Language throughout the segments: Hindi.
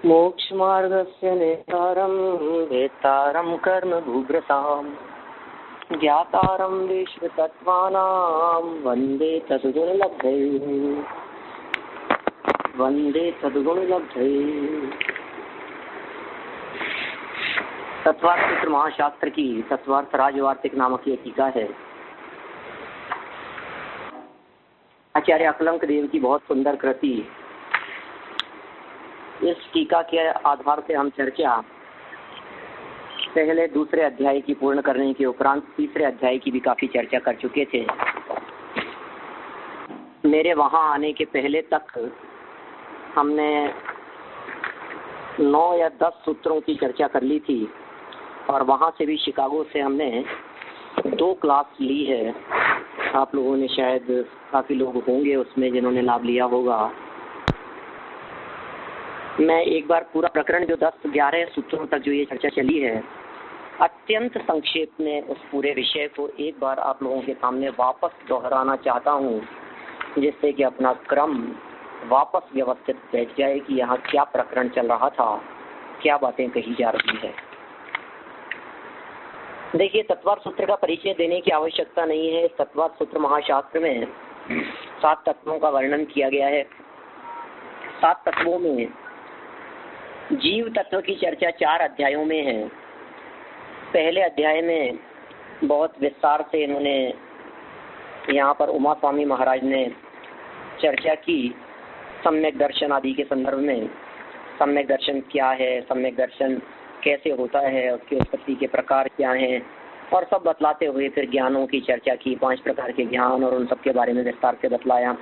मोक्षमार्गस्य नेतारं वेत्तारं कर्मभूभृतां ज्ञातारं विश्वतत्त्वानां वन्दे सद्गुणलब्धये। तत्वार्थ सूत्र महाशास्त्र की तत्वार्थ राजवार्तिक नामक ये टीका है। आचार्य अकलंक देव की बहुत सुंदर कृति। इस टीका के आधार से हम चर्चा पहले दूसरे अध्याय की पूर्ण करने के उपरांत तीसरे अध्याय की भी काफी चर्चा कर चुके थे। मेरे वहां आने के पहले तक हमने 9 या 10 सूत्रों की चर्चा कर ली थी और वहां से भी शिकागो से हमने 2 क्लास ली है। आप लोगों ने शायद काफी लोग होंगे उसमें जिन्होंने लाभ लिया होगा। मैं एक बार पूरा प्रकरण जो 10-11 सूत्रों तक जो ये चर्चा चली है अत्यंत संक्षेप में उस पूरे विषय को एक बार आप लोगों के सामने वापस दोहराना चाहता हूँ, जिससे कि अपना क्रम वापस व्यवस्थित बैठ जाए कि यहाँ क्या प्रकरण चल रहा था, क्या बातें कही जा रही है। देखिए, तत्वार्थ सूत्र का परिचय देने की आवश्यकता नहीं है। तत्वार्थ सूत्र महाशास्त्र में 7 तत्वों का वर्णन किया गया है। 7 तत्वों में जीव तत्व की चर्चा 4 अध्यायों में है। पहले अध्याय में बहुत विस्तार से इन्होंने यहाँ पर उमा स्वामी महाराज ने चर्चा की सम्यक दर्शन आदि के संदर्भ में। सम्यक दर्शन क्या है, सम्यक दर्शन कैसे होता है, उसकी उत्पत्ति के प्रकार क्या हैं, और सब बतलाते हुए फिर ज्ञानों की चर्चा की। 5 प्रकार के ज्ञान और उन सब के बारे में विस्तार से बतलाया।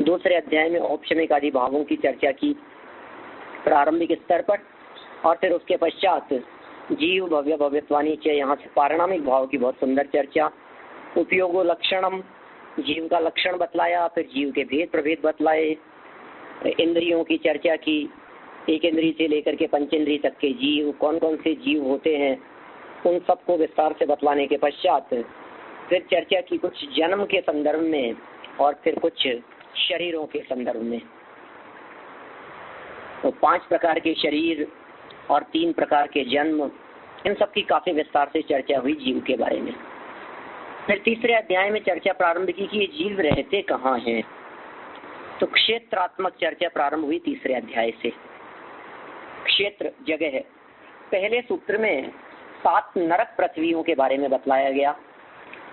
दूसरे अध्याय में औपशमिक आदि भावों की चर्चा की प्रारंभिक स्तर पर, और फिर उसके पश्चात जीव भव्य भव्यत्वानी च, यहाँ से पारिणामिक भाव की बहुत सुंदर चर्चा। उपयोगो लक्षणम, जीव का लक्षण बतलाया, फिर जीव के भेद प्रभेद बतलाए। इंद्रियों की चर्चा की, एक इंद्रिय से लेकर के पंचेंद्रिय तक के जीव, कौन कौन से जीव होते हैं, उन सबको विस्तार से बतलाने के पश्चात फिर चर्चा की कुछ जन्म के संदर्भ में और फिर कुछ शरीरों के संदर्भ में। तो 5 प्रकार के शरीर और 3 प्रकार के जन्म, इन सब की काफी विस्तार से चर्चा हुई जीव के बारे में। फिर तीसरे अध्याय में चर्चा प्रारंभ की कि ये जीव रहते कहाँ हैं। तो क्षेत्रात्मक चर्चा प्रारंभ हुई तीसरे अध्याय से। क्षेत्र जगह है। पहले सूत्र में 7 नरक पृथ्वियों के बारे में बतलाया गया।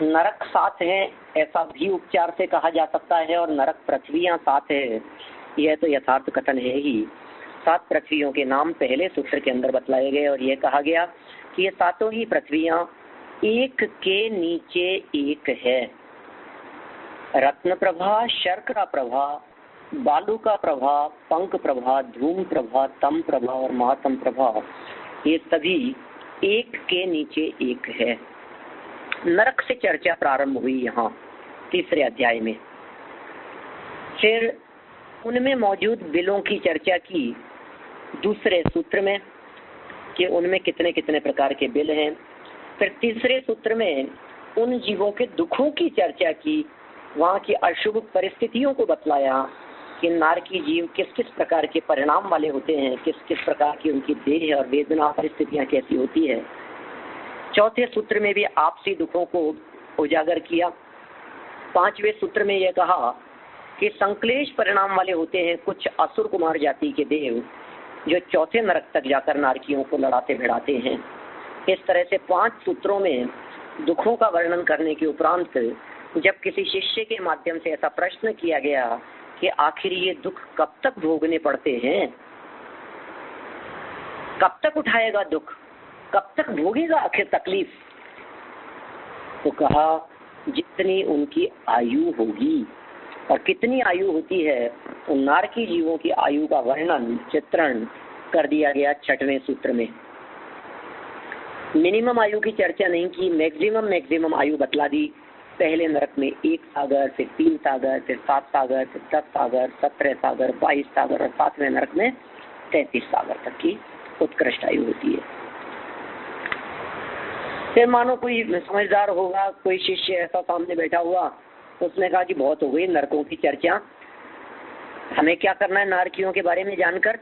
नरक 7 हैं ऐसा भी उपचार से कहा जा सकता है, और नरक पृथ्वियां 7 है यह तो यथार्थ कथन है ही। 7 पृथ्वियों के नाम पहले सूत्र के अंदर बतलाए गए और यह कहा गया कि ये 7 ही पृथ्वियां एक के नीचे एक है। रत्न प्रभा, शर्करा प्रभा, बालू का प्रभा, पंख प्रभा, धूम प्रभा, तम प्रभा और महातम प्रभा, ये सभी एक के नीचे एक है। नरक से चर्चा प्रारंभ हुई यहाँ तीसरे अध्याय में। फिर उनमें मौजूद बिलों की चर्चा की दूसरे सूत्र में कि उनमें कितने कितने प्रकार के बिल हैं। फिर तीसरे सूत्र में उन जीवों के दुखों की चर्चा की, वहाँ की अशुभ परिस्थितियों को बतलाया कि नारकी जीव किस किस प्रकार के परिणाम वाले होते हैं, किस किस प्रकार की उनकी देह और वेदना परिस्थितियाँ कैसी होती है। चौथे सूत्र में भी आपसी दुखों को उजागर किया। 5वें सूत्र में यह कहा कि संक्लेश परिणाम वाले होते हैं कुछ असुर कुमार जाति के देव, जो चौथे नरक तक जाकर नारकियों को लड़ाते भिड़ाते हैं। इस तरह से 5 सूत्रों में दुखों का वर्णन करने के उपरांत जब किसी शिष्य के माध्यम से ऐसा प्रश्न किया गया कि आखिर ये दुख कब तक भोगने पड़ते हैं, कब तक उठाएगा दुख, कब तक भोगेगा आखिर तकलीफ, तो कहा जितनी उनकी आयु होगी। और कितनी आयु होती है, उन नारकी जीवों की आयु का वर्णन चित्रण कर दिया गया 6वें सूत्र में। मिनिमम आयु की चर्चा नहीं की, मैक्सिमम आयु बतला दी। पहले नरक में 1 सागर, फिर 3 सागर, फिर 7 सागर, फिर 10 सागर, 17 सागर, 22 सागर, और 7वें नरक में 33 सागर तक की उत्कृष्ट आयु होती है। फिर मानो कोई समझदार होगा, कोई शिष्य ऐसा सामने बैठा हुआ, उसने कहा कि बहुत हो गई नरकों की चर्चा, हमें क्या करना है नारकियों के बारे में जानकर।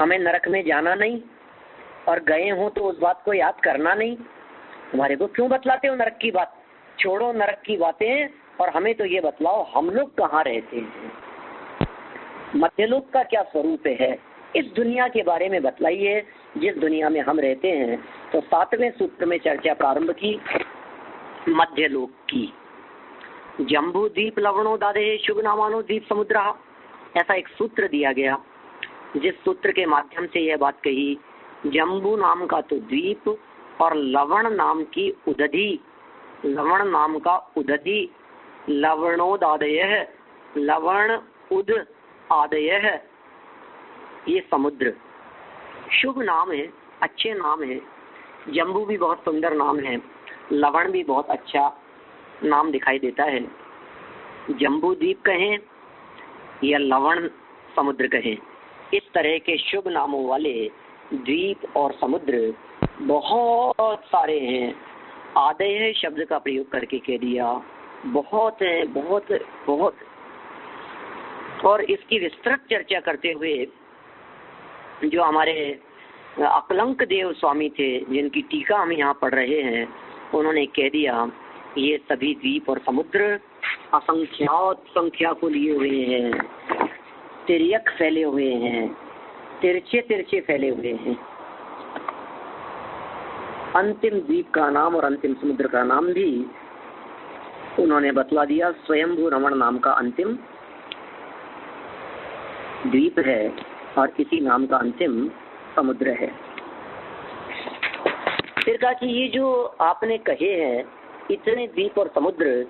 हमें नरक में जाना नहीं, और गए हो तो उस बात को याद करना नहीं। हमारे को क्यों बतलाते हो नरक की बात? छोड़ो नरक की बातें और हमें तो ये बतलाओ हम लोग कहाँ रहते हैं, मध्यलोक का क्या स्वरूप है, इस दुनिया के बारे में बतलाइए जिस दुनिया में हम रहते हैं। तो 7वें सूत्र में चर्चा प्रारंभ की मध्यलोक की। जम्बू द्वीप लवणोदादे शुभ नामानो द्वीप समुद्र, ऐसा एक सूत्र दिया गया, जिस सूत्र के माध्यम से यह बात कही जम्बू नाम का तो द्वीप और लवण नाम की उदधि, लवण नाम का उदधि, लवणोदादय, लवण उद आदय, ये समुद्र शुभ नाम है, अच्छे नाम है। जम्बू भी बहुत सुंदर नाम है, लवण भी बहुत अच्छा नाम दिखाई देता है। जम्बू द्वीप कहें या लवण समुद्र कहें, इस तरह के शुभ नामों वाले द्वीप और समुद्र बहुत सारे हैं। आदय शब्द का प्रयोग करके कह दिया, बहुत है, बहुत बहुत। और इसकी विस्तृत चर्चा करते हुए जो हमारे अकलंक देव स्वामी थे, जिनकी टीका हम यहाँ पढ़ रहे हैं, उन्होंने कह दिया ये सभी द्वीप और समुद्र असंख्यात संख्या को लिए हुए हैं, तिर्यक फैले हुए हैं, तिरछे तिरछे फैले हुए हैं। अंतिम द्वीप का नाम और अंतिम समुद्र का नाम भी उन्होंने बतला दिया। स्वयंभू रमण नाम का अंतिम द्वीप है और इसी नाम का अंतिम समुद्र है। फिर कहा कि ये जो आपने कहे हैं इतने द्वीप और समुद्र,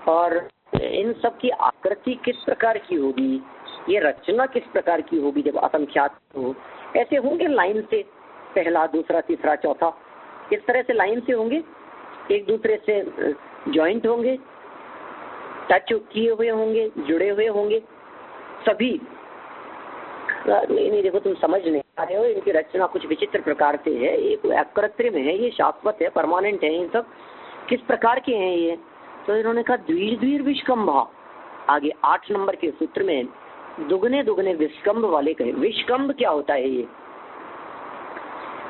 और इन सब की आकृति किस प्रकार की होगी, ये रचना किस प्रकार की होगी जब असंख्यात हो? ऐसे होंगे लाइन से, पहला दूसरा तीसरा चौथा, इस तरह से लाइन से होंगे, एक दूसरे से जॉइंट होंगे, टच किए हुए होंगे, जुड़े हुए होंगे सभी। नहीं देखो तुम समझ नहीं आ रहे हो, इनकी रचना कुछ विचित्र प्रकार से है, ये कोई अकृत्रिम है, ये शाश्वत है, परमानेंट है, इन सब किस प्रकार के हैं ये? तो इन्होंने कहा द्वीर द्वीर विष्कंभा। आगे 8 नंबर के सूत्र में दुगने दुगने विष्कंभ वाले कहे। विष्कंभ क्या होता है? ये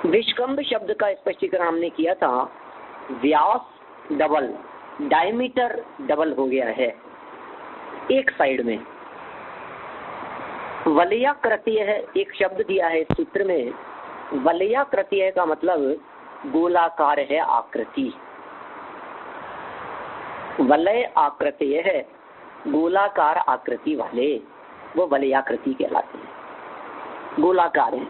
विष्कंभ शब्द का स्पष्टीकरण हमने किया था, व्यास डबल, डायमीटर डबल हो गया है एक साइड में। वलयाकृतीय है एक शब्द दिया है सूत्र में, वलयाकृतीय का मतलब गोलाकार है आकृति, वलय आकृतीय है, गोलाकार आकृति वाले वो वलयाकृति कहलाते हैं, गोलाकार है,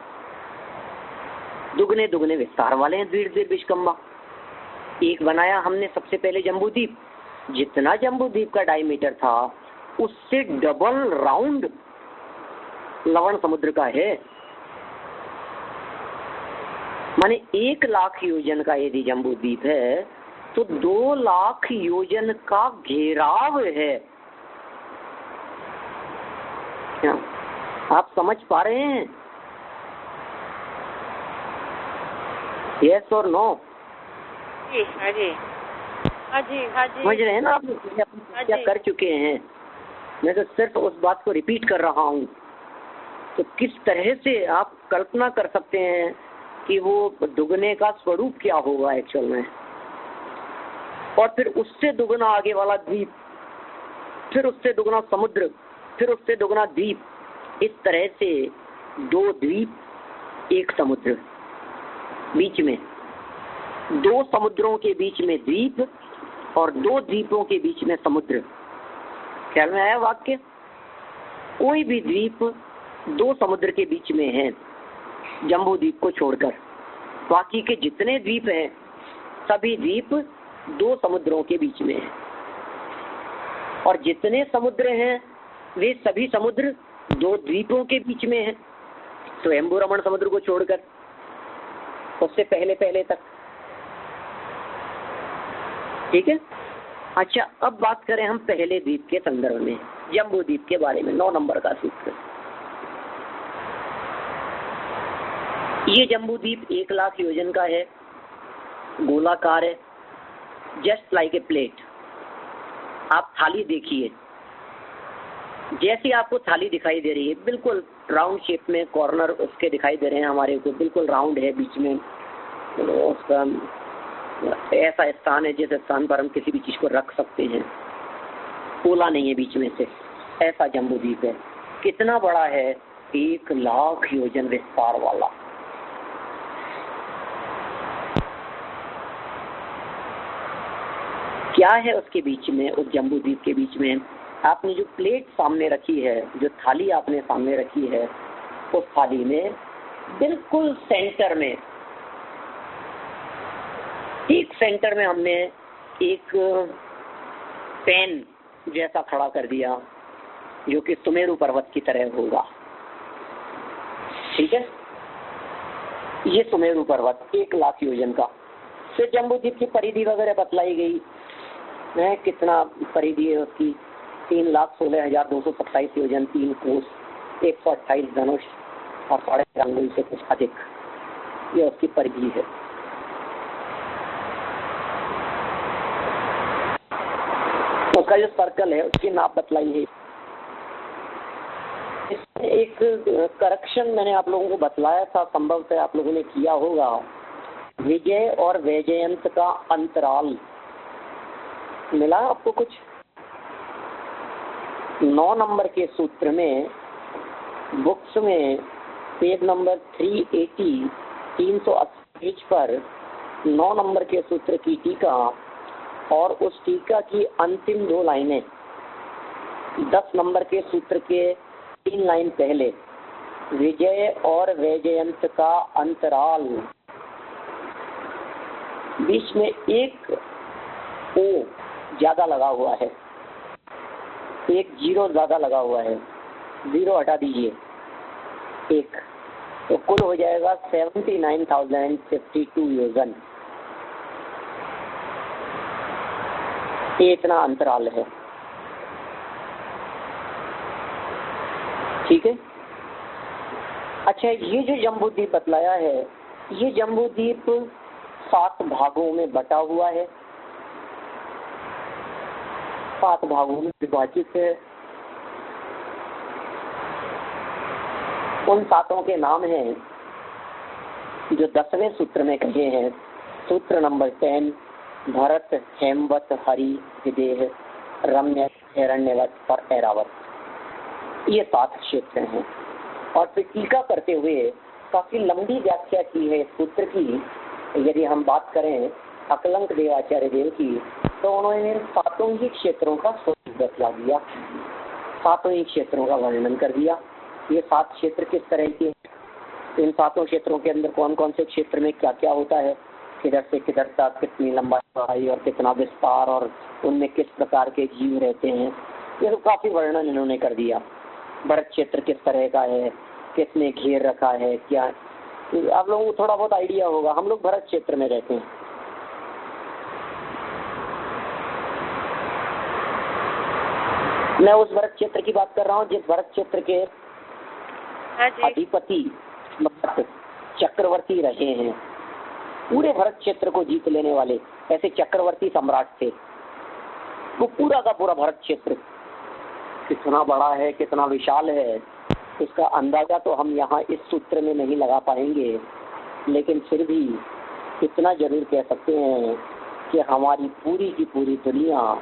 दुगने दुगने विस्तार वाले हैं। द्वीर द्वीर विष्कंभा एक बनाया हमने सबसे पहले जम्बूद्वीप, जितना जम्बूद्वीप का डायमीटर था उससे डबल राउंड लवण समुद्र का है। माने 1 लाख योजन का यदि जम्बूद्वीप है तो 2 लाख योजन का घेराव है। क्या आप समझ पा रहे हैं? यस और नो? जी हाँ जी हाँ जी हाँ जी, समझ रहे हैं ना आप क्या कर चुके हैं? मैं तो सिर्फ उस बात को रिपीट कर रहा हूँ। तो किस तरह से आप कल्पना कर सकते हैं कि वो दुगने का स्वरूप क्या होगा एक्चुअल में, और फिर उससे दुगना आगे वाला द्वीप, फिर उससे दुगना समुद्र, फिर उससे दुगना द्वीप, इस तरह से 2 द्वीप 1 समुद्र, बीच में 2 समुद्रों के बीच में द्वीप और 2 द्वीपों के बीच में समुद्र। ख्याल में आया वाक्य? कोई भी द्वीप 2 समुद्र के बीच में है जम्बू द्वीप को छोड़कर, बाकी के जितने द्वीप हैं सभी द्वीप 2 समुद्रों के बीच में है, और जितने समुद्र हैं वे सभी समुद्र 2 द्वीपों के बीच में है, स्वयंभू रमण समुद्र को छोड़कर, उससे पहले पहले तक। ठीक है। अच्छा, अब बात करें हम पहले द्वीप के संदर्भ में, जम्बू द्वीप के बारे में। 9 नंबर का सूत्र। ये जम्बू द्वीप 1 लाख योजन का है, गोलाकार है, जस्ट लाइक ए प्लेट। आप थाली देखिए, जैसी आपको थाली दिखाई दे रही है बिल्कुल राउंड शेप में, कॉर्नर उसके दिखाई दे रहे हैं हमारे को, बिल्कुल राउंड है, बीच में उसका ऐसा स्थान है जिस स्थान पर हम किसी भी चीज को रख सकते हैं, पोला नहीं है बीच में से, ऐसा जम्बूद्वीप है। कितना बड़ा है? 1,00,000 योजन विस्तार वाला। क्या है उसके बीच में, उस जम्बूद्वीप के बीच में? आपने जो प्लेट सामने रखी है, जो थाली आपने सामने रखी है, उस थाली में बिल्कुल सेंटर में, ठीक सेंटर में हमने एक पेन जैसा खड़ा कर दिया जो कि सुमेरु पर्वत की तरह होगा। ठीक है, ये सुमेरु पर्वत 1,00,000 योजन का। फिर जम्बूद्वीप की परिधि वगैरह बतलाई गई है, कितना परिधि है उसकी? 3,16,227 योजन, 3 कोस, 128 धनुष और 13.5 अंगुल से कुछ अधिक, ये उसकी परिधि है। उसका जो सर्कल है उसकी नाप बतलाई है। इसमें एक करेक्शन मैंने आप लोगों को बतलाया था, संभवतः आप लोगों ने किया होगा। विजय और वैजयंत का अंतराल मिला आपको कुछ? 9 नंबर के सूत्र में बुक्स में पेज नंबर 380 380 पेज पर 9 नंबर के सूत्र की टीका और उस टीका की अंतिम 2 लाइनें 10 नंबर के सूत्र के 3 लाइन पहले, विजय और वैजयंत का अंतराल, बीच में एक ओ ज्यादा लगा हुआ है, एक 0 ज्यादा लगा हुआ है, 0 हटा दीजिए एक, तो कुल हो जाएगा 79,052 योजन। ये इतना अंतराल है। ठीक है। अच्छा, ये जो जम्बूद्वीप बतलाया है, ये जम्बूद्वीप 7 भागों में बटा हुआ है, 7 भागों में विभाजित है। उन 7 के नाम हैं जो 10वें सूत्र में कहे हैं। सूत्र नंबर 10, भरत, हेमवत, हरि, विदेह, रम्य, हिरण्यवत और ऐरावत, ये 7 क्षेत्र हैं। और फिर टीका करते हुए काफी लंबी व्याख्या की है इस सूत्र की। यदि हम बात करें अकलंक देवाचार्य देव की, तो उन्होंने 7 ही क्षेत्रों का बतला दिया, 7 ही क्षेत्रों का वर्णन कर दिया। ये 7 क्षेत्र किस तरह के, इन 7 क्षेत्रों के अंदर कौन कौन से क्षेत्र में क्या क्या होता है, किधर से किधर तक कितनी लंबाई चौड़ाई और कितना विस्तार, और उनमें किस प्रकार के जीव रहते हैं, ये तो काफी वर्णन इन्होंने कर दिया। भरत क्षेत्र किस तरह का है, किसने घेर रखा है, क्या, आप लोगों को थोड़ा बहुत आइडिया होगा। हम लोग भरत क्षेत्र में रहते हैं। मैं उस भरत क्षेत्र की बात कर रहा हूँ जिस भरत क्षेत्र के अधिपति चक्रवर्ती रहे हैं, पूरे भरत क्षेत्र को जीत लेने वाले ऐसे चक्रवर्ती सम्राट थे। वो पूरा का पूरा भरत क्षेत्र कितना बड़ा है, कितना विशाल है, इसका अंदाजा तो हम यहाँ इस सूत्र में नहीं लगा पाएंगे, लेकिन फिर भी इतना जरूर कह सकते हैं कि हमारी पूरी की पूरी दुनिया,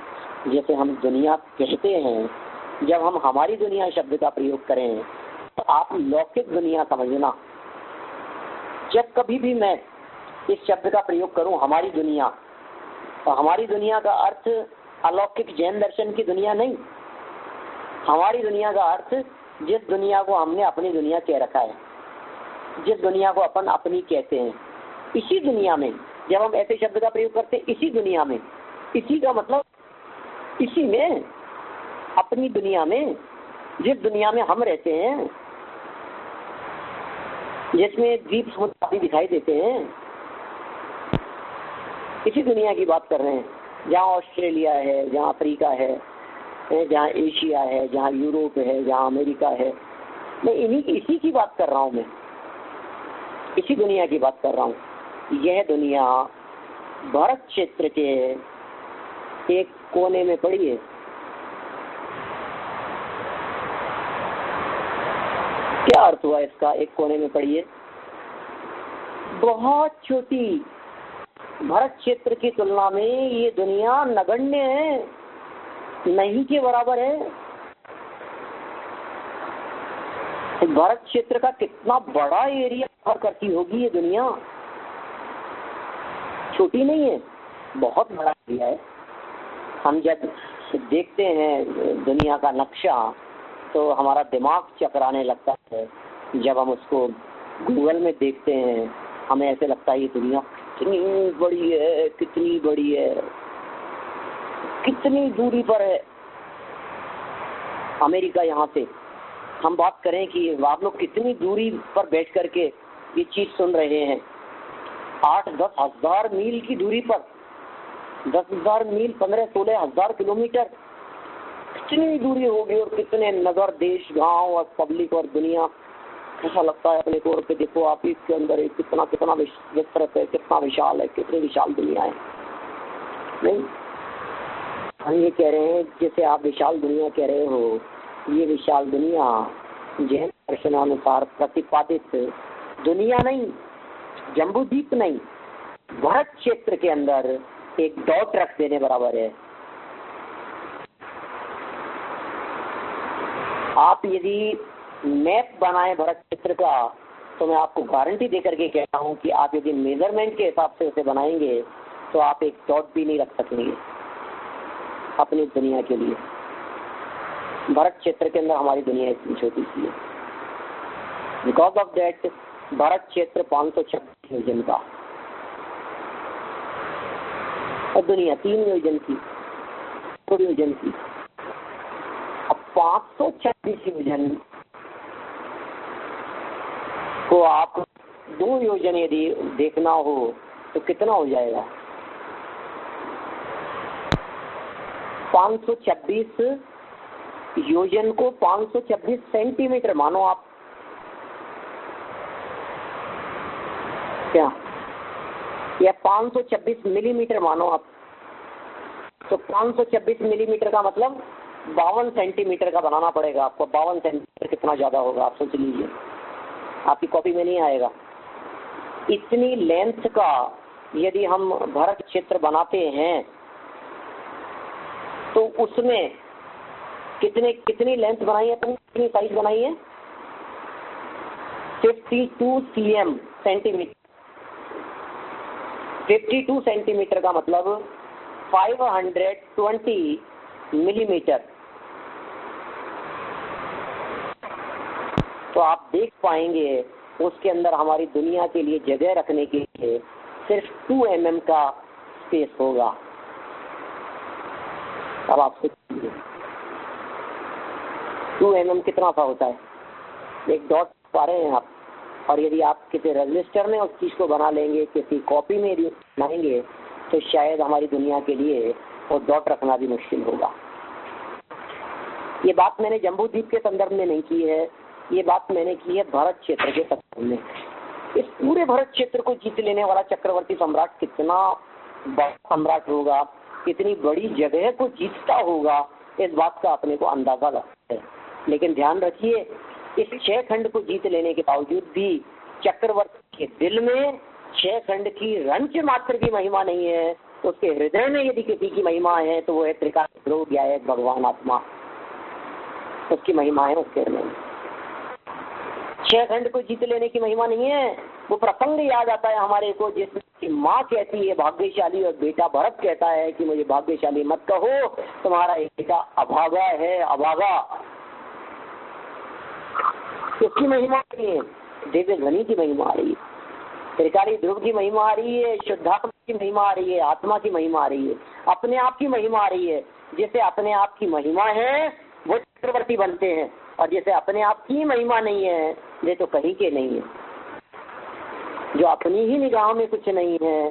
जैसे हम दुनिया कहते हैं, जब हम हमारी दुनिया शब्द का प्रयोग करें तो आप लौकिक दुनिया समझना। जब कभी भी मैं इस शब्द का प्रयोग करूं हमारी दुनिया, तो हमारी दुनिया का अर्थ अलौकिक जैन दर्शन की दुनिया नहीं। हमारी दुनिया का अर्थ जिस दुनिया को हमने अपनी दुनिया कह रखा है, जिस दुनिया को अपन अपनी कहते हैं, इसी दुनिया में जब हम ऐसे शब्द का प्रयोग करते हैं, इसी दुनिया में, इसी का मतलब इसी में, अपनी दुनिया में, जिस दुनिया में हम रहते हैं, जिसमें द्वीप समुद्र आदि दिखाई देते हैं, इसी दुनिया की बात कर रहे हैं। जहाँ ऑस्ट्रेलिया है, जहाँ अफ्रीका है, जहाँ एशिया है, जहाँ यूरोप है, जहाँ अमेरिका है, मैं इसी की बात कर रहा हूँ। मैं इसी दुनिया की बात कर रहा हूँ। यह दुनिया भारत क्षेत्र के एक कोने में पड़ी है। क्या अर्थ हुआ इसका? एक कोने में पढ़िए, बहुत छोटी, भारत क्षेत्र की तुलना में ये दुनिया नगण्य है, नहीं के बराबर है। भारत क्षेत्र का कितना बड़ा एरिया कवर करती होगी ये दुनिया, छोटी नहीं है, बहुत बड़ा एरिया है। हम जब देखते हैं दुनिया का नक्शा तो हमारा दिमाग चकराने लगता है। जब हम उसको गूगल में देखते हैं हमें ऐसे लगता है ये दुनिया कितनी बड़ी है, कितनी बड़ी है, कितनी दूरी पर है अमेरिका यहाँ से। हम बात करें कि आप लोग कितनी दूरी पर बैठ करके ये चीज सुन रहे हैं, 8-10 हजार मील की दूरी पर, 10,000 मील, 15-16 हजार किलोमीटर, कितनी दूरी होगी और कितने नगर, देश, गांव और पब्लिक और दुनिया। ऐसा लगता है अपने तौर पे, देखो आप इसके अंदर कितना कितना विस्तृत है, कितना विशाल है, कितनी विशाल दुनिया है। नहीं, हम ये कह रहे हैं जैसे आप विशाल दुनिया कह रहे हो, ये विशाल दुनिया जैन दर्शनानुसार प्रतिपादित दुनिया नहीं, जम्बूद्वीप नहीं, भारत क्षेत्र के अंदर एक डॉट रख देने बराबर है। आप यदि मैप बनाए भारत क्षेत्र का तो मैं आपको गारंटी देकर के कहता हूं कि आप यदि मेजरमेंट के हिसाब से उसे बनाएंगे तो आप एक डॉट भी नहीं रख सकेंगे अपनी दुनिया के लिए। भारत क्षेत्र के अंदर हमारी दुनिया इतनी छोटी सी है। बिकॉज ऑफ दैट भारत क्षेत्र 526 योजन का और दुनिया 3 योजन की, 2 योजन की। अब 526 योजन को आप 2 योजन यदि देखना हो तो कितना हो जाएगा? 526 योजन को 526 सेंटीमीटर मानो आप, क्या, या 526 मिलीमीटर मानो आप, तो 526 मिलीमीटर का मतलब 52 सेंटीमीटर का बनाना पड़ेगा आपको। 52 सेंटीमीटर कितना ज्यादा होगा आप सोच लीजिए, आपकी कॉपी में नहीं आएगा। इतनी लेंथ का यदि हम भारत क्षेत्र बनाते हैं तो उसमें कितनी लेंथ बनाई है, कितनी साइज बनाई है? 52 cm सेंटीमीटर। 52 सेंटीमीटर का मतलब 520 मिलीमीटर। तो आप देख पाएंगे उसके अंदर हमारी दुनिया के लिए जगह रखने के लिए सिर्फ 2 mm का स्पेस होगा। अब आप सोचिए 2 mm कितना सा होता है, एक डॉट पा रहे हैं आप। और यदि आप किसी रजिस्टर में उस चीज को बना लेंगे, किसी कॉपी में यदि बनाएंगे तो शायद हमारी दुनिया के लिए वो डॉट रखना भी मुश्किल होगा। ये बात मैंने जम्बूद्वीप के संदर्भ में नहीं की है, ये बात मैंने की है भारत क्षेत्र के संदर्भ में। इस पूरे भारत क्षेत्र को जीत लेने वाला चक्रवर्ती सम्राट कितना बड़ा सम्राट होगा, कितनी बड़ी जगह को जीतता होगा, इस बात का अपने को अंदाजा लगता है। लेकिन ध्यान रखिए, इस 6 खंड को जीत लेने के बावजूद भी चक्रवर्ती के दिल में 6 खंड की रंच मात्र की महिमा नहीं है। उसके हृदय में यदि किसी की महिमा है तो वो है त्रिकाल ध्रुव या एक भगवान आत्मा, उसकी महिमा है उसके हृदय में। 6 खंड को जीत लेने की महिमा नहीं है। वो प्रसंग याद आता है हमारे को जिसकी माँ कहती है भाग्यशाली और बेटा भरत कहता है कि मुझे भाग्यशाली मत कहो, तुम्हारा एक बेटा अभागा है, अभागा। उसकी महिमा नहीं है, दिव्य ध्वनि की महिमा आ रही है, त्रिकाली ध्रुव की महिमा आ रही है, शुद्धात्मा की महिमा आ रही है, आत्मा की महिमा आ रही है, अपने आप की महिमा आ रही है। जिसे अपने आप की महिमा है वो चक्रवर्ती बनते हैं, और जैसे अपने आप की महिमा नहीं है वे तो कहीं के नहीं है। जो अपनी ही निगाह में कुछ नहीं है,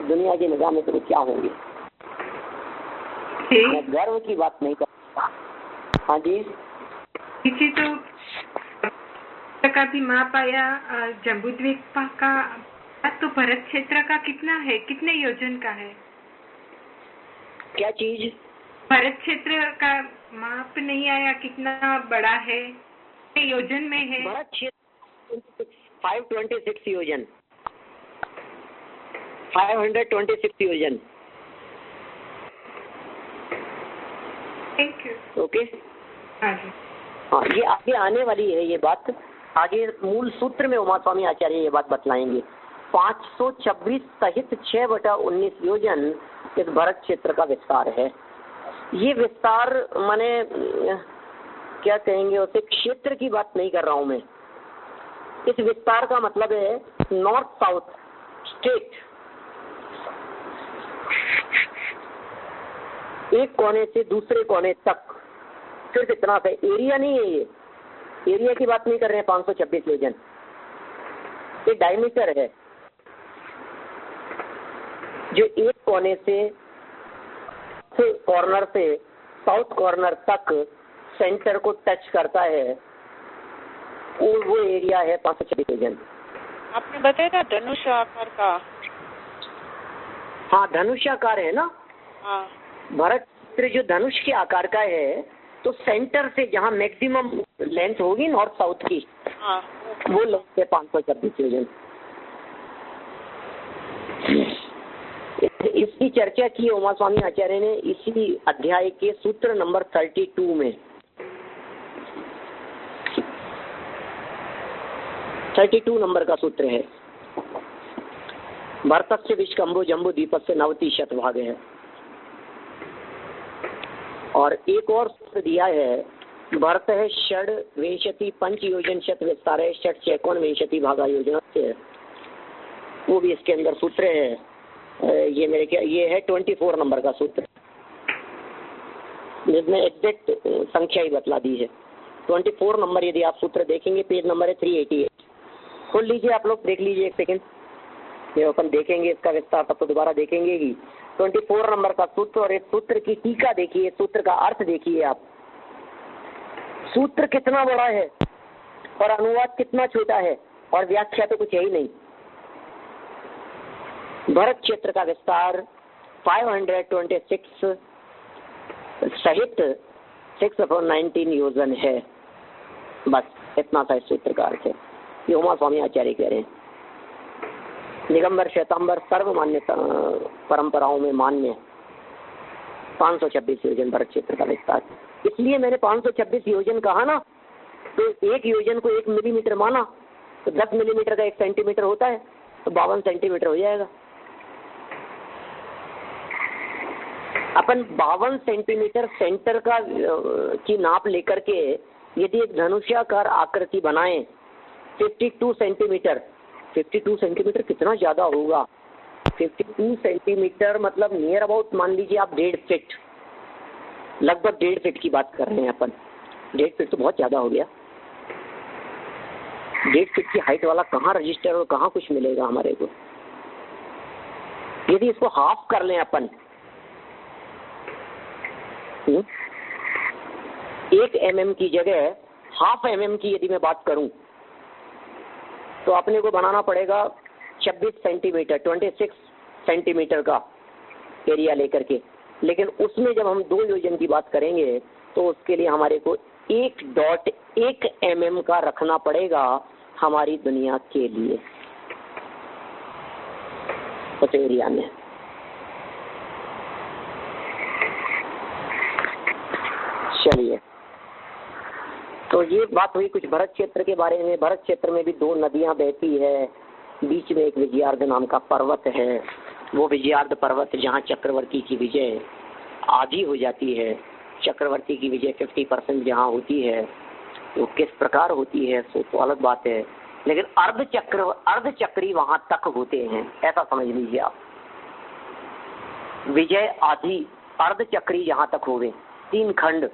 दुनिया की निगाह में तो क्या होंगे। मैं गर्व की बात नहीं करता। हाँ जी, इसी तो का भी माप आया जम्बूद्वीप का, तो भारत क्षेत्र का कितना है, कितने योजन का है? क्या चीज? भारत क्षेत्र का माप नहीं आया, कितना बड़ा है, योजन में है? भरत क्षेत्र 526 योजन, 526 योजन। Thank you. ओके, हाँ जी। हाँ, ये आगे आने वाली है ये बात। आगे मूल सूत्र में उमा स्वामी आचार्य ये बात बतलाएंगे। 526 सहित 6/19 योजन इस भरत क्षेत्र का विस्तार है। ये विस्तार माने क्या कहेंगे उसे, क्षेत्र की बात नहीं कर रहा हूं मैं। इस विस्तार का मतलब है नॉर्थ साउथ स्टेट, एक कोने से दूसरे कोने तक, सिर्फ इतना सा एरिया नहीं है। ये एरिया की बात नहीं कर रहे हैं। 526 योजन ये डायमीटर है, जो एक कोने से कॉर्नर से साउथ कॉर्नर तक सेंटर को टच करता है, वो एरिया है 526 योजन। आपने बताया था धनुष आकार का। हाँ, धनुषाकार है ना। हाँ, भरत क्षेत्र जो धनुष के आकार का है, तो सेंटर से जहाँ मैक्सिमम लेंथ होगी नॉर्थ साउथ की, हाँ, वो लेंथ है 526 योजन। इसकी चर्चा की उमा स्वामी आचार्य ने इसी अध्याय के सूत्र नंबर 32 में। 32 नंबर का सूत्र है। भरतस्य विष्कंभो जम्बो दीपस्य नवति शतभाग है। और एक और सूत्र दिया है, भरत है षड विंशति पंच योजन शत विस्तार है षट चैकोन विंशति भागा योजना से, वो भी इसके अंदर सूत्र है। ये मेरे क्या ये है 24 नंबर का सूत्र, जिसमें एग्जैक्ट संख्या ही बतला दी है। 24 नंबर यदि आप सूत्र देखेंगे, पेज नंबर है 388। खोल लीजिए, आप लोग देख लीजिए एक सेकेंड। ये अपन देखेंगे इसका विस्तार, तब तो दोबारा देखेंगे ही। 24 नंबर का सूत्र, और इस सूत्र की टीका देखिए, सूत्र का अर्थ देखिए आप। सूत्र कितना बड़ा है और अनुवाद कितना छोटा है, और व्याख्या तो कुछ है ही नहीं। भरत क्षेत्र का विस्तार 526 सहित 6/19 योजन है। बस इतना सा इस सूत्र का अर्थ है। ये उमा स्वामी आचार्य कह रहे हैं। निगंबर श्वेतांबर सर्वमान्य परंपराओं में मान्य 526 योजन भरत क्षेत्र का विस्तार। इसलिए मैंने 526 योजन कहा ना, तो एक योजन को 1 मिलीमीटर माना, तो 10 मिलीमीटर का 1 सेंटीमीटर होता है, तो 52 सेंटीमीटर हो जाएगा। अपन 52 सेंटीमीटर सेंटर का की नाप लेकर के यदि एक धनुष्याकार आकृति बनाएं, 52 सेंटीमीटर, 52 सेंटीमीटर कितना ज्यादा होगा। 52 सेंटीमीटर मतलब नियर अबाउट मान लीजिए आप 1.5 फीट, लगभग 1.5 फीट की बात कर रहे हैं अपन। 1.5 फीट तो बहुत ज्यादा हो गया। 1.5 फीट की हाइट वाला कहाँ रजिस्टर और कहाँ कुछ मिलेगा हमारे को। यदि इसको हाफ कर लें अपन, 1 mm की जगह ½ mm की यदि मैं बात करूं, तो अपने को बनाना पड़ेगा 26 सेंटीमीटर, 26 सेंटीमीटर का एरिया लेकर के। लेकिन उसमें जब हम 2 योजन की बात करेंगे, तो उसके लिए हमारे को 1.1 mm का रखना पड़ेगा हमारी दुनिया के लिए उस एरिया में। चलिए, तो ये बात हुई कुछ भरत क्षेत्र के बारे में। भरत क्षेत्र में भी 2 नदियां बहती है, बीच में एक विजयार्ध नाम का पर्वत है। वो विजयार्ध पर्वत जहाँ चक्रवर्ती की विजय आधी हो जाती है, चक्रवर्ती की विजय 50% जहाँ होती है, वो किस प्रकार होती है तो अलग बात है, लेकिन अर्धचक्री वहां तक होते हैं, ऐसा समझ लीजिए आप। विजय आधी अर्धचक्री जहाँ तक हो गए। 3 खंड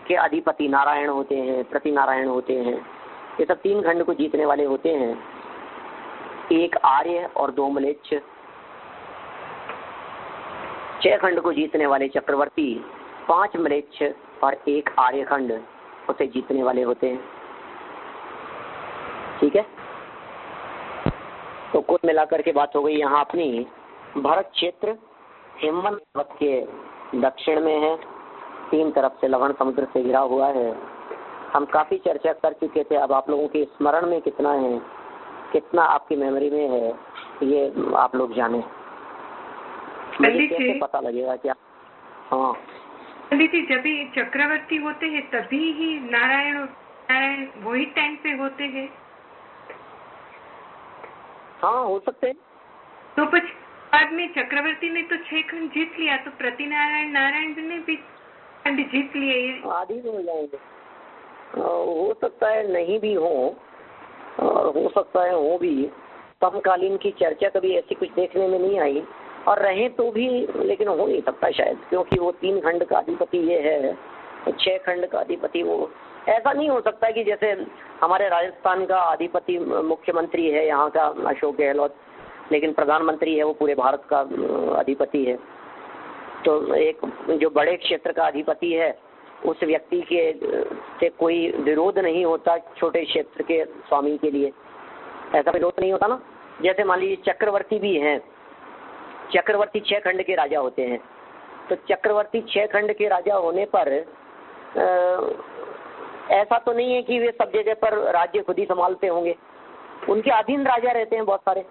के अधिपति नारायण होते हैं, प्रति नारायण होते हैं, ये सब 3 खंड को जीतने वाले होते हैं। 1 आर्य और 2 म्लेच्छ। 6 खंड को जीतने वाले चक्रवर्ती, 5 म्लेच्छ और 1 आर्य खंड उसे जीतने वाले होते हैं। ठीक है, तो कुल मिलाकर के बात हो गई यहाँ अपनी। भरत क्षेत्र हिमवंत पर्वत के दक्षिण में है, 3 तरफ से लवण समुद्र से घिरा हुआ है। हम काफी चर्चा कर चुके थे। अब आप लोगों के स्मरण में कितना है, कितना आपकी मेमोरी में है, ये आप लोग जाने। मुझे कैसे पता लगेगा क्या? हाँ पंडित जी, जब भी चक्रवर्ती होते हैं तभी ही नारायण वही टाइम पे होते हैं? हाँ, हो सकते हैं। तो कुछ बाद में चक्रवर्ती ने तो 6 खंड जीत लिया, तो प्रतिनारायण नारायण ने भी खंड जीत लिए, आधी हो जाएंगे। हो सकता है नहीं भी हो, और हो सकता है हो भी। समकालीन की चर्चा कभी ऐसी कुछ देखने में नहीं आई, और रहे तो भी, लेकिन हो नहीं सकता शायद, क्योंकि वो 3 खंड का अधिपति ये है, 6 खंड का अधिपति वो। ऐसा नहीं हो सकता कि जैसे हमारे राजस्थान का अधिपति मुख्यमंत्री है यहाँ का अशोक गहलोत, लेकिन प्रधानमंत्री है वो पूरे भारत का अधिपति है। तो एक जो बड़े क्षेत्र का अधिपति है उस व्यक्ति के से कोई विरोध नहीं होता छोटे क्षेत्र के स्वामी के लिए, ऐसा विरोध नहीं होता ना। जैसे मान लीजिए चक्रवर्ती भी हैं, चक्रवर्ती 6 खंड के राजा होते हैं, तो चक्रवर्ती 6 खंड के राजा होने पर ऐसा तो नहीं है कि वे सब जगह पर राज्य खुद ही संभालते होंगे, उनके अधीन राजा रहते हैं बहुत सारे।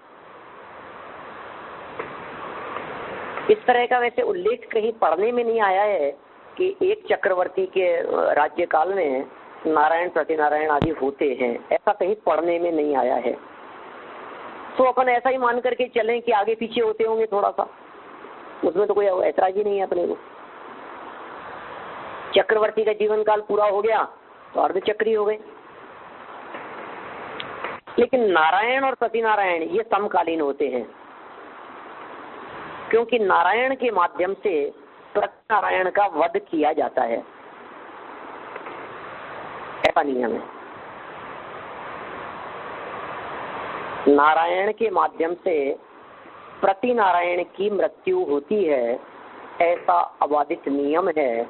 इस तरह का वैसे उल्लेख कहीं पढ़ने में नहीं आया है कि एक चक्रवर्ती के राज्यकाल में नारायण प्रतिनारायण आदि होते हैं, ऐसा कहीं पढ़ने में नहीं आया है। तो अपन ऐसा ही मान करके चलें कि आगे पीछे होते होंगे थोड़ा सा, उसमें तो कोई ऐतराज ही नहीं है अपने को। चक्रवर्ती का जीवन काल पूरा हो गया तो अर्धचक्री हो गए, लेकिन नारायण और प्रतिनारायण ये समकालीन होते हैं, क्योंकि नारायण के माध्यम से प्रतिनारायण का वध किया जाता है, ऐसा नियम है। नारायण के माध्यम से प्रतिनारायण की मृत्यु होती है, ऐसा अबाधित नियम है।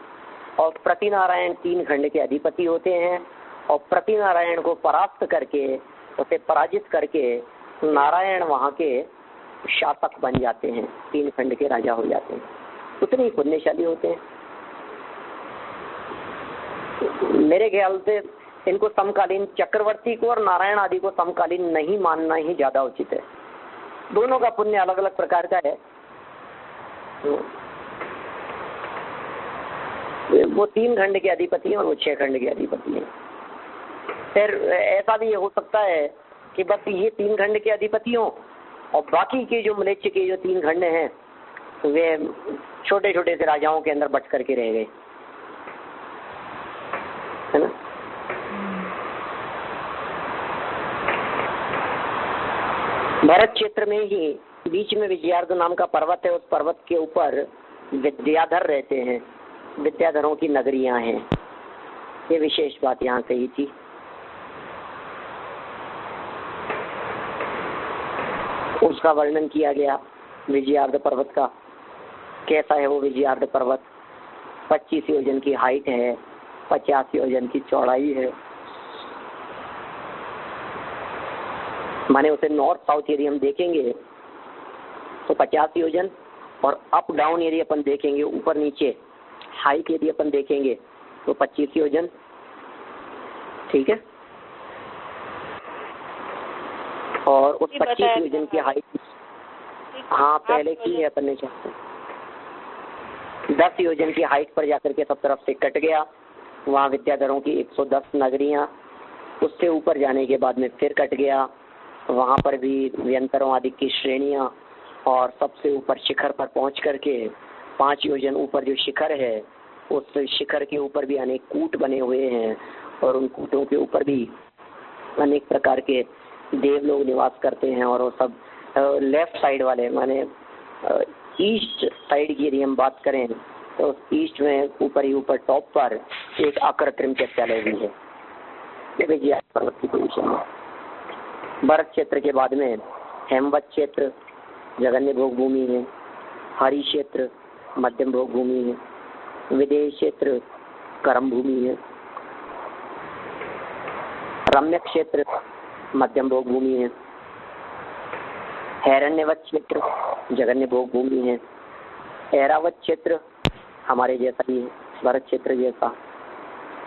और प्रतिनारायण 3 खंड के अधिपति होते हैं, और प्रतिनारायण को परास्त करके, उसे पराजित करके नारायण वहां के शासक बन जाते हैं, 3 खंड के राजा हो जाते हैं, उतने ही पुण्यशाली होते हैं। मेरे ख्याल से इनको समकालीन, चक्रवर्ती को और नारायण आदि को समकालीन नहीं मानना ही ज्यादा उचित है। दोनों का पुण्य अलग अलग प्रकार का है। वो 3 खंड के अधिपति हैं और वो 6 खंड के अधिपति हैं। फिर ऐसा भी हो सकता है कि बस ये 3 खंड के अधिपति हों और बाकी के जो म्लेच्छ के जो 3 खंड हैं वे छोटे छोटे से राजाओं के अंदर बट करके रह गए, है ना। भरत क्षेत्र में ही बीच में विजयार्ध नाम का पर्वत है, उस पर्वत के ऊपर विद्याधर रहते हैं, विद्याधरों की नगरियां हैं। ये विशेष बात यहाँ कही थी। उसका वर्णन किया गया विजयार्ध पर्वत का। कैसा है वो विजयार्ध पर्वत? 25 योजन की हाइट है, 50 योजन की चौड़ाई है। माने उसे नॉर्थ साउथ यदि हम देखेंगे तो 50 योजन, और अप डाउन यदि अपन देखेंगे, ऊपर नीचे हाइट यदि अपन देखेंगे तो 25 योजन। ठीक है, और उस 25 योजन की हाइट, हाँ पहले की है अपन ने, 10 योजन की हाइट पर जाकर के सब तरफ से कट गया। वहाँ विद्याधरों की 110 नगरियां, उससे ऊपर जाने के बाद में फिर कट गया। वहाँ पर भी व्यंतरों आदि की श्रेणियां, और सबसे ऊपर शिखर पर पहुंच करके 5 योजन ऊपर जो शिखर है, उस शिखर के ऊपर भी अनेक कूट बने हुए हैं, और उन कूटों के ऊपर भी अनेक प्रकार के देव लोग निवास करते हैं। और वो सब लेफ्ट साइड वाले, माने ईस्ट साइड की यदि हम बात करें तो ईस्ट में ऊपर ही ऊपर टॉप पर एक आकृत्रिम चैत्यालय भी है। ये विजय पर्वत की पोजीशन है। भरत क्षेत्र के बाद में हेमवत क्षेत्र जगन्य भोग भूमि है, हरि क्षेत्र मध्यम भोग भूमि है, विदेश क्षेत्र कर्म भूमि है, रम्य क्षेत्र मध्यम भोग भूमि है, हैरण्यवत क्षेत्र जगन्य भोग भूमि है, ऐरावत क्षेत्र हमारे जैसा ही है, भरत क्षेत्र जैसा,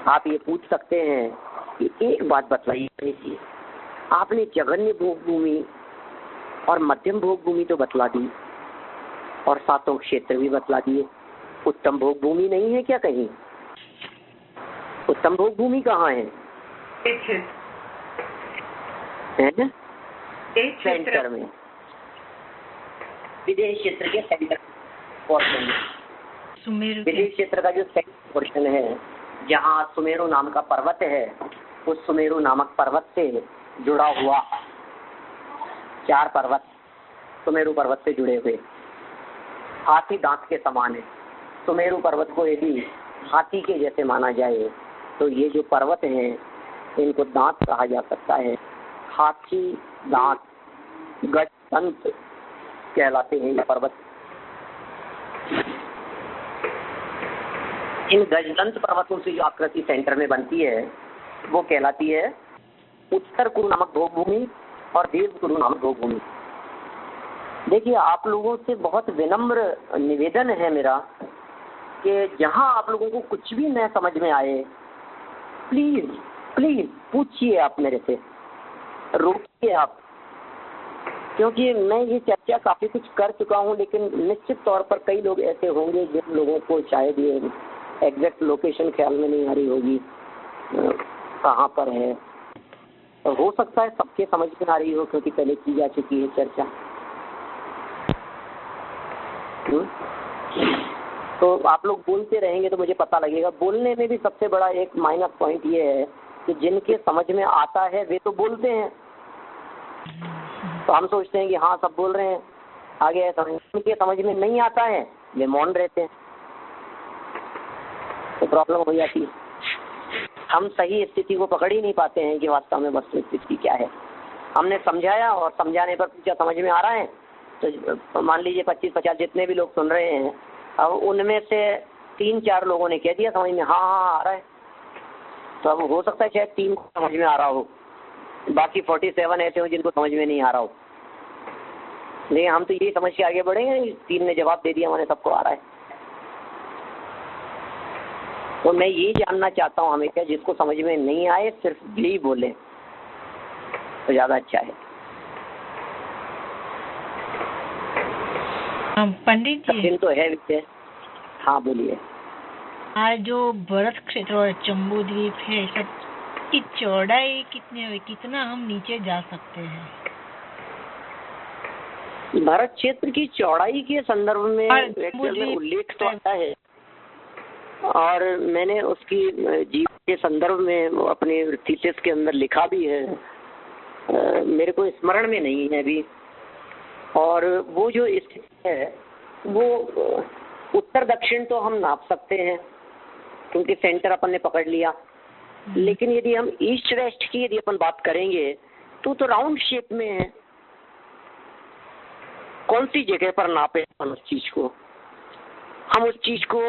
आप ये पूछ सकते हैं कि एक बात बतलाइए ऐसी, आपने जघन्य भोग भूमि और मध्यम भोग भूमि तो बतला दी और सातों क्षेत्र भी बतला दिए, उत्तम भोग भूमि नहीं है क्या कहीं? उत्तम भोग भूमि कहाँ है? सेंटर में, विदेश क्षेत्र के सेंटर पोर्शन में। विदेश क्षेत्र का जो सेंटर पोर्शन है, जहाँ सुमेरु नाम का पर्वत है, उस सुमेरु नामक पर्वत से जुड़ा हुआ 4 पर्वत सुमेरु पर्वत से जुड़े हुए हाथी दांत के समान है। सुमेरु पर्वत को यदि हाथी के जैसे माना जाए तो ये जो पर्वत हैं इनको दांत कहा जा सकता है। हाथी दांत गजदंत कहलाते हैं ये पर्वत। इन गजदंत पर्वतों से जो आकृति सेंटर में बनती है वो कहलाती है उत्तर कुरु नामक भोग भूमि और देव कुरु नामक भोग भूमि। देखिए, आप लोगों से बहुत विनम्र निवेदन है मेरा कि जहां आप लोगों को कुछ भी न समझ में आए, प्लीज प्लीज पूछिए, आप मेरे से रोकिए आप, क्योंकि मैं ये चर्चा काफी कुछ कर चुका हूँ, लेकिन निश्चित तौर पर कई लोग ऐसे होंगे जिन लोगों को शायद ये एग्जैक्ट लोकेशन ख्याल में नहीं आ रही होगी कहाँ पर है, और हो सकता है सबके समझ में आ रही हो क्योंकि पहले की जा चुकी है चर्चा। तो आप लोग बोलते रहेंगे तो मुझे पता लगेगा। बोलने में भी सबसे बड़ा एक माइनस पॉइंट ये है कि जिनके समझ में आता है वे तो बोलते हैं, तो हम सोचते हैं कि हाँ सब बोल रहे हैं, आगे जिनके समझ में नहीं आता है वे मौन रहते हैं, तो प्रॉब्लम हो जाती है। हम सही स्थिति को पकड़ ही नहीं पाते हैं कि वास्तव में वस्तु स्थिति क्या है। हमने समझाया और समझाने पर पूछा समझ में आ रहा है, तो मान लीजिए 25-50 जितने भी लोग सुन रहे हैं, अब उनमें से 3-4 लोगों ने कह दिया समझ में हाँ हाँ आ रहा है, तो अब हो सकता है शायद 3 को समझ में आ रहा हो, बाकी 47 ऐसे हो जिनको समझ में नहीं आ रहा हो। लेकिन हम तो यही समझ के आगे बढ़ेंगे, 3 ने जवाब दे दिया मैंने सबको आ रहा है। तो मैं ये जानना चाहता हूँ हमेशा जिसको समझ में नहीं आए सिर्फ यही बोले तो ज्यादा अच्छा है। पंडित जी तो है विषय, हाँ बोलिए। आज जो भरत क्षेत्र और जम्बू द्वीप है, सब की चौड़ाई कितनी है, कितना हम नीचे जा सकते हैं? भारत क्षेत्र की चौड़ाई के संदर्भ में उल्लेख तो आता है और मैंने उसकी जीवन के संदर्भ में अपने थीसिस के अंदर लिखा भी है, मेरे को स्मरण में नहीं है अभी। और वो जो स्थिति है वो उत्तर दक्षिण तो हम नाप सकते हैं क्योंकि सेंटर अपन ने पकड़ लिया, लेकिन यदि हम ईस्ट वेस्ट की यदि अपन बात करेंगे तो राउंड शेप में है। कौन सी जगह पर नापे अपन उस चीज को? हम उस चीज को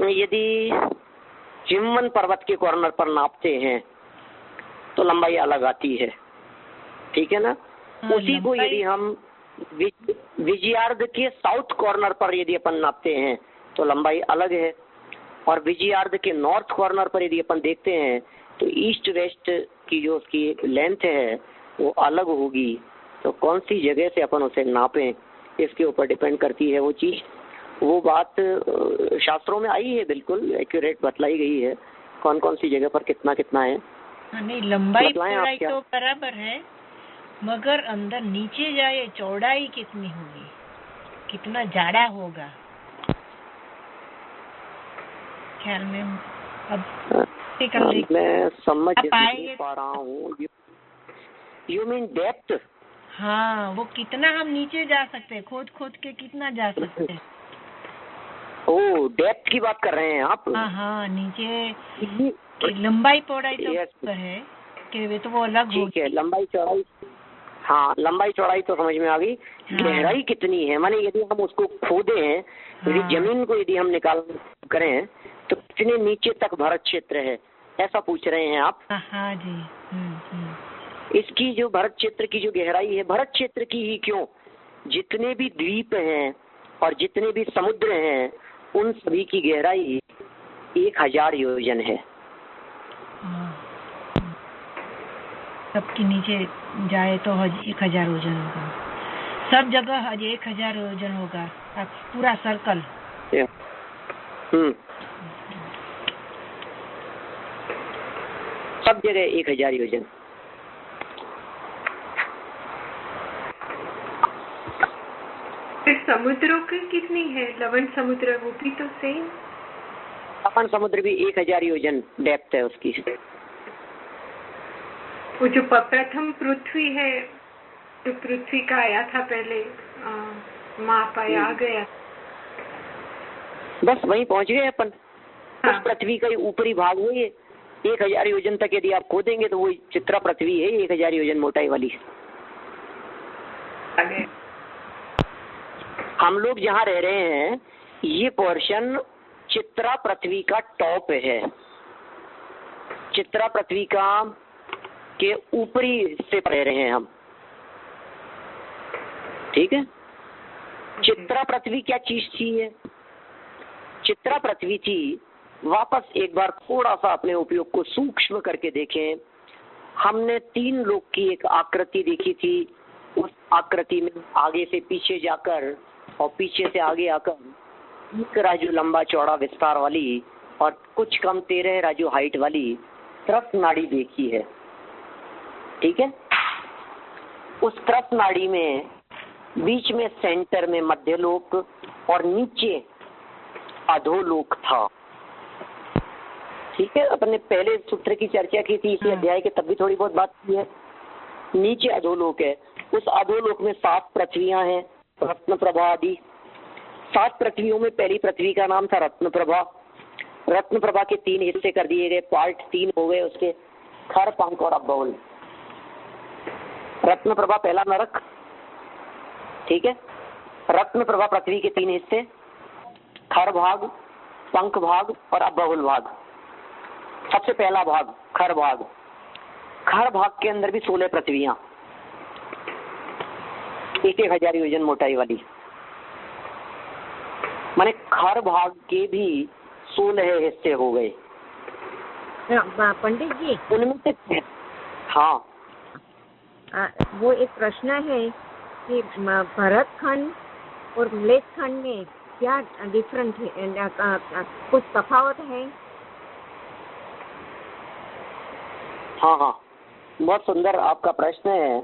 यदि हिमवन पर्वत के कॉर्नर पर नापते हैं तो लंबाई अलग आती है, ठीक है ना? उसी को यदि हम विजयार्ध के साउथ कॉर्नर पर यदि अपन नापते हैं तो लंबाई अलग है, और विजयार्ध के नॉर्थ कॉर्नर पर यदि अपन देखते हैं तो ईस्ट वेस्ट की जो उसकी लेंथ है वो अलग होगी। तो कौन सी जगह से अपन उसे नापें इसके ऊपर डिपेंड करती है वो चीज। वो बात शास्त्रों में आई है, बिल्कुल एक्यूरेट बतलाई गई है कौन कौन सी जगह पर कितना कितना है। नहीं, लंबाई चौड़ाई तो बराबर है, मगर अंदर नीचे जाए चौड़ाई कितनी होगी, कितना जाड़ा होगा ख्याल में अब मैं समझ नहीं पा रहा हूँ। You mean depth? हाँ, वो कितना हम नीचे जा सकते हैं, खोद खोद के कितना जा सकते हैं। ओह, डेप्थ की बात कर रहे हैं आप? हाँ हाँ, नीचे लंबाई चौड़ाई तो है कि वे तो वो अलग होगी। ठीक है, लंबाई चौड़ाई, हाँ लंबाई चौड़ाई तो समझ में आ गई। गहराई कितनी है, माने यदि हम उसको खोदे हैं, यदि जमीन को यदि हम निकाल करें तो कितने नीचे तक भरत क्षेत्र है, ऐसा पूछ रहे हैं आप? हाँ जी। इसकी जो भरत क्षेत्र की जो गहराई है, भरत क्षेत्र की ही क्यों, जितने भी द्वीप हैं और जितने भी समुद्र हैं उन सभी की गहराई 1000 योजन है। सबके नीचे जाए तो 1000 योजन होगा, सब जगह 1000 योजन होगा, पूरा सर्कल। सब जगह 1000 योजन। समुद्रों की कितनी है? लवण समुद्र वो भी तो सेम? लवण समुद्र भी 1000 योजन डेप्थ है उसकी। वो जो प्रथम पृथ्वी है, जो पृथ्वी का आया था पहले, माप आया आ गया, बस वहीं पहुंच गए अपन। उस पृथ्वी का ऊपरी भाग है ये। 1000 योजन तक यदि आप खोदेंगे तो वो चित्रा पृथ्वी है, 1000 योजन मोटाई वाली। हम लोग जहाँ रह रहे हैं ये पोर्शन चित्रा पृथ्वी का टॉप है। चित्रा पृथ्वी का के ऊपरी हिस्से पर रह रहे हैं हम, ठीक है। चित्रा पृथ्वी क्या चीज थी? है चित्रा पृथ्वी थी। वापस एक बार थोड़ा सा अपने उपयोग को सूक्ष्म करके देखें। हमने 3 लोक की एक आकृति देखी थी। उस आकृति में आगे से पीछे जाकर और पीछे से आगे आकर एक राजू लंबा चौड़ा विस्तार वाली और कुछ कम 13 राजू हाइट वाली त्रस नाड़ी देखी है, ठीक है। उस त्रस नाड़ी में बीच में सेंटर में मध्यलोक और नीचे अधोलोक था, ठीक है। अपने पहले सूत्र की चर्चा की थी इसी अध्याय के, तब भी थोड़ी बहुत बात की है। नीचे अधोलोक है। उस अधोलोक में 7 पृथ्वियां हैं, रत्न प्रभा आदि। 7 पृथ्वियों में पहली पृथ्वी का नाम था रत्न प्रभा। रत्न प्रभा के 3 हिस्से कर दिए गए, पार्ट 3 हो गए उसके, खर, पंख और अब्बहुल। रत्न प्रभा पहला नरक, ठीक है। रत्न प्रभा पृथ्वी के 3 हिस्से, खर भाग, पंख भाग और अब्बहुल भाग। सबसे पहला भाग खर भाग। खर भाग के अंदर भी 16 पृथ्वियां, 1000 योजन मोटाई वाली। माने खर भाग के भी 16 हिस्से हो गए पंडित जी। उनमें से हाँ, वो एक प्रश्न है कि भरत खंड और मलेच्छ खंड में क्या डिफरेंट है, कुछ तफावत है? हाँ हाँ, बहुत सुंदर आपका प्रश्न है।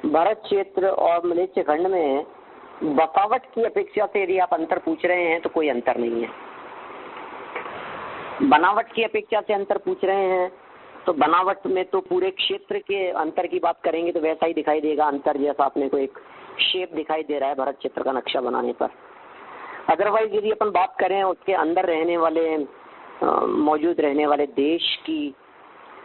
भरत क्षेत्र और मलेच्छ खंड में बसावट की अपेक्षा से यदि आप अंतर पूछ रहे हैं तो कोई अंतर नहीं है। बनावट की अपेक्षा से अंतर पूछ रहे हैं तो बनावट में तो पूरे क्षेत्र के अंतर की बात करेंगे तो वैसा ही दिखाई देगा अंतर, जैसा अपने को एक शेप दिखाई दे रहा है भरत क्षेत्र का नक्शा बनाने पर। अदरवाइज यदि अपन बात करें उसके अंदर रहने वाले मौजूद रहने वाले देश की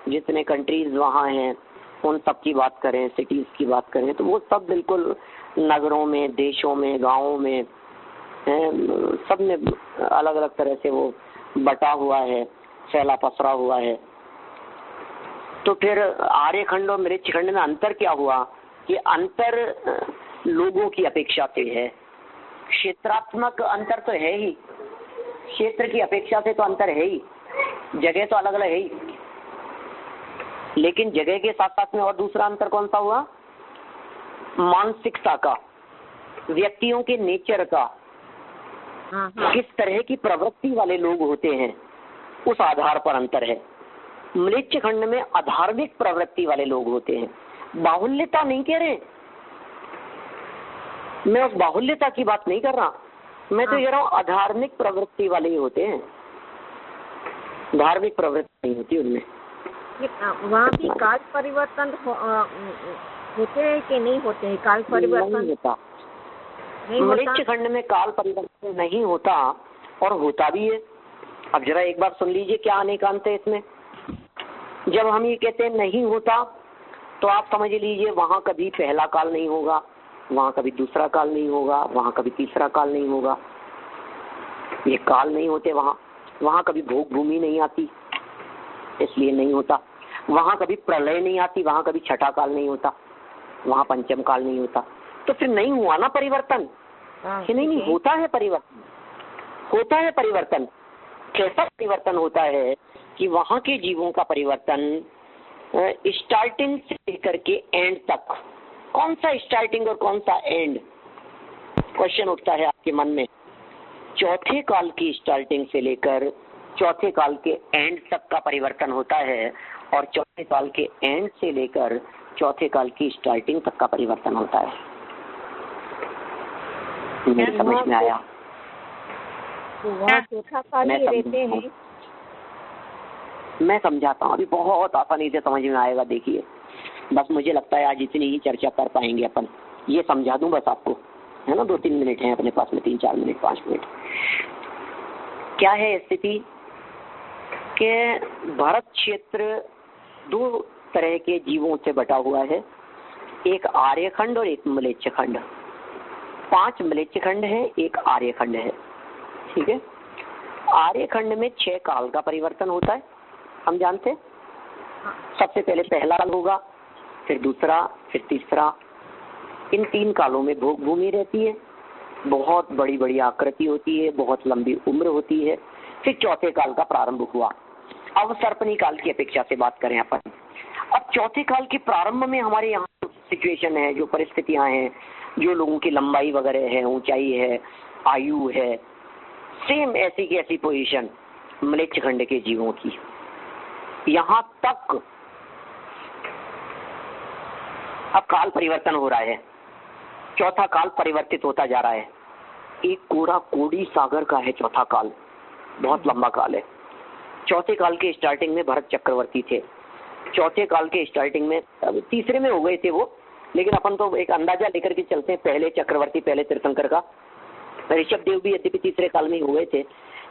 जितने कंट्रीज वहाँ हैं उन सब की बात करें, सिटीज की बात करें, तो वो सब बिल्कुल नगरों में, देशों में, गाँवों में, सब में अलग अलग तरह से वो बटा हुआ है, फैला पसरा हुआ है। तो फिर आर्यखंड और मलेच्छ खंड में अंतर क्या हुआ कि अंतर लोगों की अपेक्षा से है। क्षेत्रात्मक अंतर तो है ही, क्षेत्र की अपेक्षा से तो अंतर है ही, जगह तो अलग अलग है ही, लेकिन जगह के साथ साथ में और दूसरा अंतर कौन सा हुआ? मानसिकता का, व्यक्तियों के नेचर का, किस तरह की प्रवृत्ति वाले लोग होते हैं उस आधार पर अंतर है। मलेच्छ खंड में अधार्मिक प्रवृत्ति वाले लोग होते हैं। बाहुल्यता नहीं कह रहे, मैं उस बाहुल्यता की बात नहीं कर रहा, मैं तो कह रहा हूँ अधार्मिक प्रवृत्ति वाले ही होते हैं, धार्मिक प्रवृत्ति नहीं होती उनमें। वहाँ भी काल परिवर्तन होते हैं कि नहीं होते हैं? काल परिवर्तन नहीं होता। मलेच्छ खंड में काल परिवर्तन नहीं होता और होता भी है। अब जरा एक बार सुन लीजिए क्या अनेकांत है इसमें। जब हम ये कहते हैं नहीं होता तो आप समझ लीजिए वहाँ कभी पहला काल नहीं होगा, वहाँ कभी दूसरा काल नहीं होगा, वहाँ कभी तीसरा काल नहीं होगा। ये काल नहीं होते वहाँ। वहाँ कभी भोग भूमि नहीं आती इसलिए नहीं होता। वहाँ कभी प्रलय नहीं आती, वहाँ कभी छठा काल नहीं होता, वहाँ पंचम काल नहीं होता। तो फिर नहीं हुआ ना परिवर्तन कि नहीं होता है परिवर्तन, होता है परिवर्तन। कैसा परिवर्तन होता है कि वहां के जीवों का परिवर्तन स्टार्टिंग से लेकर के एंड तक, कौन सा स्टार्टिंग और कौन सा एंड, क्वेश्चन उठता है आपके मन में। चौथे काल की स्टार्टिंग से लेकर चौथे काल के एंड तक का परिवर्तन होता है और चौथे काल के एंड से लेकर चौथे काल की स्टार्टिंग तक का परिवर्तन होता है। मेरी समझ में आया? चौथा काल ही रहते हैं। मैं समझाता हूँ, अभी बहुत आसानी से समझ में आएगा। देखिए, बस मुझे लगता है आज इतनी ही चर्चा कर पाएंगे अपन। ये समझा दूं बस आपको, है ना। 2-3 मिनट हैं अपने पास में, 3-4 मिनट, 5 मिनट। क्या है स्थिति के भारत क्षेत्र 2 तरह के जीवों से बटा हुआ है, एक आर्यखंड और एक मलेच्छ खंड। 5 मलेच्छ खंड है, एक आर्यखंड है, ठीक है। आर्यखंड में 6 काल का परिवर्तन होता है, हम जानते हैं। सबसे पहले पहला काल होगा, फिर दूसरा, फिर तीसरा। इन 3 कालों में भोग भूमि रहती है, बहुत बड़ी बड़ी आकृति होती है, बहुत लंबी उम्र होती है। फिर चौथे काल का प्रारंभ हुआ। अब सर्पनी काल की अपेक्षा से बात करें अपन। अब चौथे काल के प्रारंभ में हमारे यहाँ सिचुएशन है, जो परिस्थितियां हैं, जो लोगों की लंबाई वगैरह है, ऊंचाई है, आयु है, सेम ऐसी की ऐसी पोजीशन मलेच्छ खंड के जीवों की। यहां तक अब काल परिवर्तन हो रहा है, चौथा काल परिवर्तित होता जा रहा है। एक कोरा कोडी सागर का है चौथा काल, बहुत लंबा काल है। चौथे काल के स्टार्टिंग में भरत चक्रवर्ती थे। चौथे काल के स्टार्टिंग में, अब तीसरे में हो गए थे वो, लेकिन अपन तो एक अंदाजा लेकर के चलते हैं। पहले चक्रवर्ती, पहले तीर्थंकर का। ऋषभ देव भी यद्यपि तीसरे काल में हो गए थे,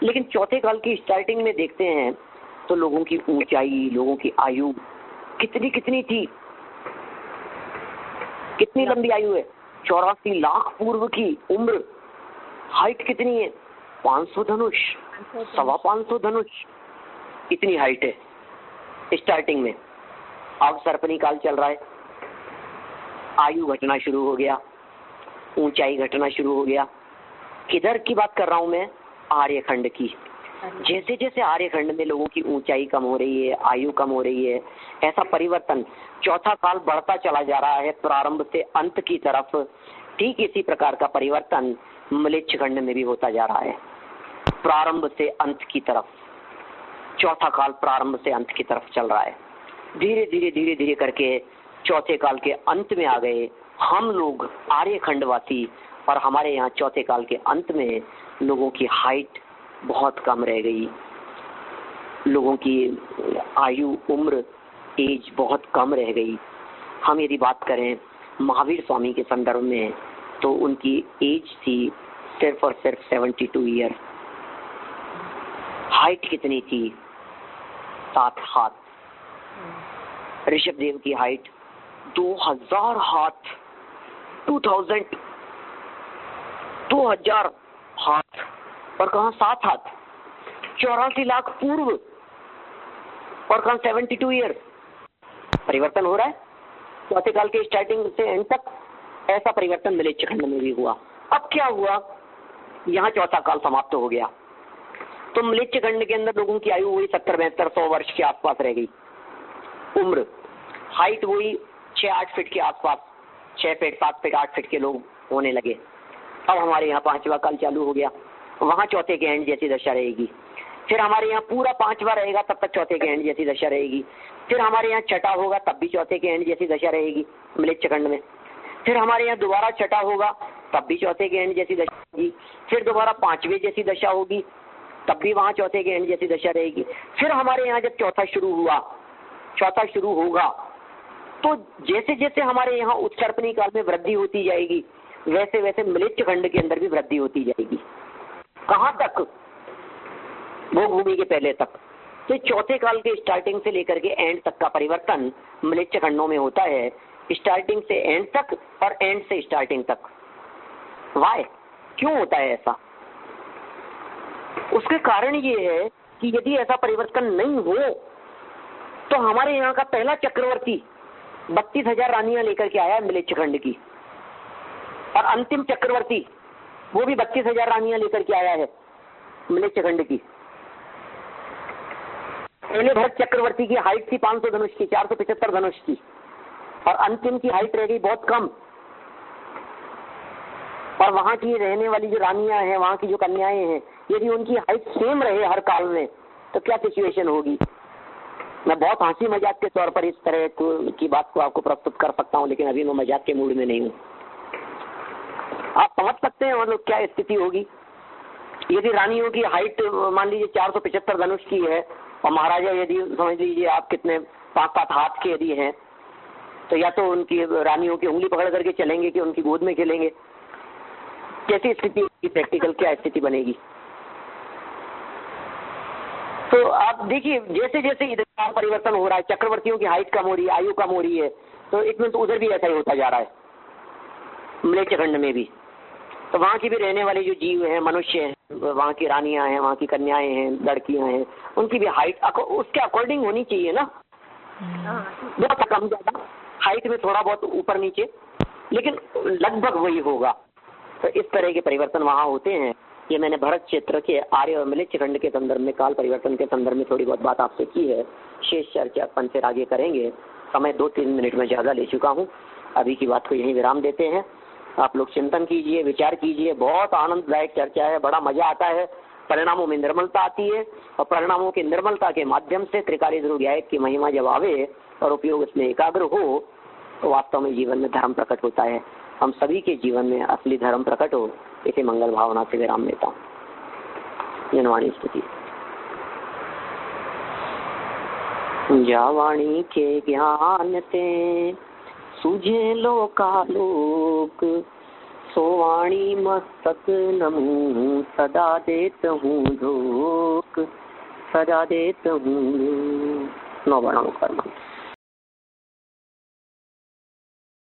लेकिन चौथे काल की स्टार्टिंग में देखते हैं तो लोगों की ऊंचाई, लोगों की आयु कितनी कितनी थी, कितनी लंबी आयु है, 84 लाख पूर्व की उम्र। हाइट कितनी है, 500 धनुष, 525 धनुष, इतनी हाइट है स्टार्टिंग में। अब सर्पनी काल चल रहा है, आयु घटना शुरू हो गया, ऊंचाई घटना शुरू हो गया। किधर की बात कर रहा हूं मैं? आर्यखंड की। जैसे जैसे आर्यखंड में लोगों की ऊंचाई कम हो रही है, आयु कम हो रही है, ऐसा परिवर्तन चौथा काल बढ़ता चला जा रहा है प्रारंभ से अंत की तरफ। ठीक इसी प्रकार का परिवर्तन मलेच्छ खंड में भी होता जा रहा है, प्रारंभ से अंत की तरफ। चौथा काल प्रारंभ से अंत की तरफ चल रहा है। धीरे धीरे धीरे धीरे करके चौथे काल के अंत में आ गए हम लोग आर्यखंडवासी, और हमारे यहाँ चौथे काल के अंत में लोगों की हाइट बहुत कम रह गई, लोगों की आयु, उम्र, एज बहुत कम रह गई। हम यदि बात करें महावीर स्वामी के संदर्भ में तो उनकी एज थी सिर्फ और सिर्फ 72 ईयर। हाइट कितनी थी? 7 हाथ। ऋषभ देव की हाइट 2000 हाथ, 2000 हाथ, और कहाँ 7 हाथ, 84 लाख पूर्व, और कहाँ 72 ईयर। परिवर्तन हो रहा है चौथे काल के स्टार्टिंग से एंड तक। ऐसा परिवर्तन मलेच्छ खंड में भी हुआ। अब क्या हुआ, यहाँ चौथा काल समाप्त हो गया तो मलेच्छ खंड के अंदर लोगों की आयु वही 70-72 वर्ष के आसपास रह गई, उम्र। हाइट वही 6-8 फीट के आसपास, 6 फीट, 7 फीट, 8 फीट के लोग होने लगे। अब हमारे यहाँ 5वां काल चालू हो गया, वहां चौथे के एंड जैसी दशा रहेगी। फिर हमारे यहाँ पूरा 5वां रहेगा, तब तक चौथे के एंड जैसी दशा रहेगी। फिर हमारे यहाँ छठा होगा, तब भी चौथे के एंड जैसी दशा रहेगी मलेच्छ खंड में। फिर हमारे यहाँ दोबारा छठा होगा, तब भी चौथे के एंड जैसी दशा होगी। फिर दोबारा 5वें जैसी दशा होगी, तब भी वहां चौथे के एंड जैसी दशा रहेगी। फिर हमारे यहाँ जब चौथा शुरू होगा तो जैसे जैसे हमारे यहाँ उत्सर्पणी काल में वृद्धि होती जाएगी, वैसे वैसे मलेच्छ खंड के अंदर भी वृद्धि होती जाएगी। कहां तक? भोग भूमि के पहले तक। तो चौथे काल के स्टार्टिंग से लेकर के एंड तक का परिवर्तन मलेच्छ खंडों में होता है, स्टार्टिंग से एंड तक और एंड से स्टार्टिंग तक। वाई? क्यों होता है ऐसा? उसके कारण ये है कि यदि ऐसा परिवर्तन नहीं हो तो हमारे यहाँ का पहला चक्रवर्ती 32,000 रानियां लेकर के आया है मलेच्छ खंड की, और अंतिम चक्रवर्ती वो भी 32,000 रानियां लेकर के आया है मलेच्छ खंड की। पहले भरत चक्रवर्ती की हाइट थी 500 धनुष की, 475 धनुष की, और अंतिम की हाइट रह गई बहुत कम। और वहां की रहने वाली जो रानियां हैं, वहां की जो कन्याएं हैं, यदि उनकी हाइट सेम रहे हर काल में तो क्या सिचुएशन होगी। मैं बहुत हंसी मजाक के तौर पर इस तरह की बात को आपको प्रस्तुत कर सकता हूं, लेकिन अभी मैं मजाक के मूड में नहीं हूं। आप समझ सकते हैं मतलब क्या स्थिति होगी यदि रानियों की हाइट मान लीजिए 475 धनुष की है, और महाराजा यदि समझ लीजिए आप कितने 5-7 हाथ के यदि हैं, तो या तो उनकी रानियों की उंगली पकड़ करके चलेंगे कि उनकी गोद में खेलेंगे। कैसी स्थिति होगी, प्रैक्टिकल क्या स्थिति बनेगी। तो आप देखिए जैसे जैसे इधर परिवर्तन हो रहा है, चक्रवर्तियों की हाइट कम हो रही है, आयु कम हो रही है, तो इसमें तो उधर भी ऐसा ही होता जा रहा है, मलेच्छ में भी। तो वहाँ की भी रहने वाले जो जीव हैं, मनुष्य हैं, वहाँ की रानियां हैं, वहाँ की कन्याएं हैं, लड़कियां हैं, उनकी भी हाइट उसके अकॉर्डिंग होनी चाहिए ना, बहुत कम ज्यादा हाइट में थोड़ा बहुत ऊपर नीचे, लेकिन लगभग वही होगा। तो इस तरह के परिवर्तन वहाँ होते हैं। ये मैंने भरत क्षेत्र के आर्य और मलेच्छ खंड के संदर्भ में, काल परिवर्तन के संदर्भ में थोड़ी बहुत बात आपसे की है। शेष चर्चा अपन फिर आगे करेंगे। समय 2-3 मिनट में ज्यादा ले चुका हूँ, अभी की बात को यहीं विराम देते हैं। आप लोग चिंतन कीजिए, विचार कीजिए। बहुत आनंददायक चर्चा है, बड़ा मजा आता है, परिणामों में निर्मलता आती है, और परिणामों की निर्मलता के माध्यम से त्रिकाली ध्रुव गायक की महिमा जब आवे और उपयोग इसमें एकाग्र हो तो वास्तव में जीवन में धर्म प्रकट होता है। हम सभी के जीवन में असली धर्म प्रकट हो, इसे मंगल भावना से विराम लेता हूँ। जनवाणी स्तुति। जावाणी के ज्ञान ते सूझे लोकालोक, सोवाणी मस्तक नमूँ सदा देत हूँ धोख, सदा देत हूँ। 9 वर्णों कर्म।